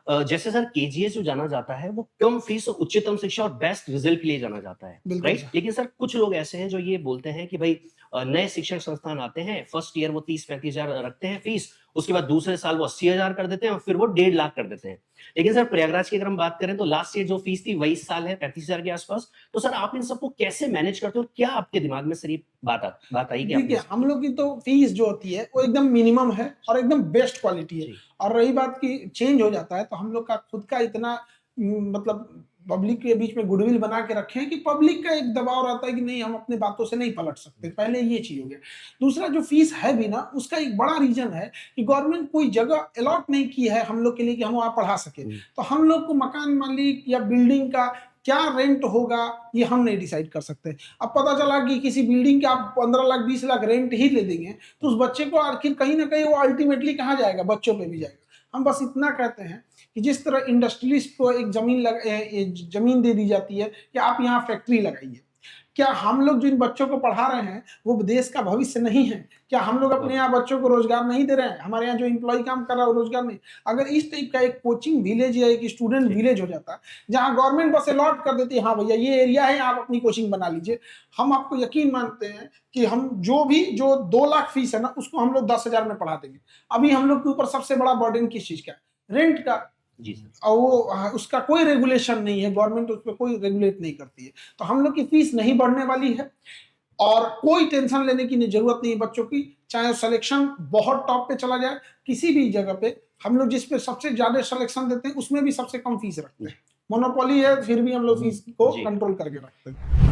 जैसे sir KGS जो जाना जाता है वो कम फीस और उच्चतम शिक्षा और बेस्ट रिजल्ट के लिए जाना जाता है, बिल्कुल राइट? सर। लेकिन सर कुछ लोग ऐसे हैं जो ये बोलते हैं कि भाई नए शिक्षण संस्थान आते हैं, फर्स्ट ईयर वो 30-35 हज़ार रखते हैं फीस, उसके बाद दूसरे साल वो 80,000 कर देते हैं और फिर वो 1.5 लाख कर देते हैं। लेकिन सर प्रयागराज की अगर हम बात करें तो लास्ट ईयर जो फीस थी वही इस साल है 35,000 के आसपास। तो सर आप इन सबको कैसे मैनेज करते हो और क्या आपके दिमाग में सर ये बात आई कि आप इन देखिए, हम सबको लोग की तो फीस जो होती है वो एकदम मिनिमम है और एकदम बेस्ट क्वालिटी है। जी, और रही बात कि चेंज हो जाता है, तो हम लोग का खुद का इतना मतलब पब्लिक के बीच में गुडविल बना के रखे हैं कि पब्लिक का एक दबाव रहता है कि नहीं, हम अपनी बातों से नहीं पलट सकते। पहले ये चीज़ हो गया। दूसरा, जो फीस है भी ना, उसका एक बड़ा रीज़न है कि गवर्नमेंट कोई जगह अलॉट नहीं की है हम लोग के लिए कि हम वहाँ पढ़ा सकें। हुँ, तो हम लोग को मकान मालिक या बिल्डिंग का क्या रेंट होगा, ये हम नहीं डिसाइड कर सकते। अब पता चला कि किसी बिल्डिंग के आप 15 लाख 20 लाख रेंट ही ले देंगे, तो उस बच्चे को आखिर कहीं न कहीं वो अल्टीमेटली कहाँ जाएगा? बच्चों पे भी जाएगा। हम बस इतना कहते हैं कि जिस तरह इंडस्ट्रियलिस्ट को एक ज़मीन दे दी जाती है कि आप यहाँ फैक्ट्री लगाइए। क्या हम लोग जिन बच्चों को पढ़ा रहे हैं, वो देश का भविष्य नहीं है? क्या हम लोग अपने बहुत यहाँ बच्चों को रोज़गार नहीं दे रहे हैं? हमारे यहाँ जो एम्प्लॉयी काम कर रहा है, वो रोज़गार नहीं। अगर इस टाइप का एक कोचिंग विलेज या एक स्टूडेंट जी, विलेज हो जाता, जहाँ गवर्नमेंट बस अलॉट कर देती है, हाँ भैया ये एरिया है, आप अपनी कोचिंग बना लीजिए। हम आपको यकीन मानते हैं कि हम जो 2 लाख फीस है ना, उसको हम लोग 10,000 में पढ़ा देंगे। अभी हम लोग के ऊपर सबसे बड़ा बर्डन किस चीज़ का है? रेंट का। जी सर। और वो उसका कोई रेगुलेशन नहीं है, गवर्नमेंट उस पे कोई रेगुलेट नहीं करती है। तो हम लोग की फीस नहीं बढ़ने वाली है और कोई टेंशन लेने की ज़रूरत नहीं है बच्चों की। चाहे सिलेक्शन बहुत टॉप पे चला जाए, किसी भी जगह पे हम लोग जिस पे सबसे ज़्यादा सिलेक्शन देते हैं, उसमें भी सबसे कम फीस रखते हैं। मोनोपोली है, फिर भी हम लोग फीस को जी। कंट्रोल करके रखते हैं।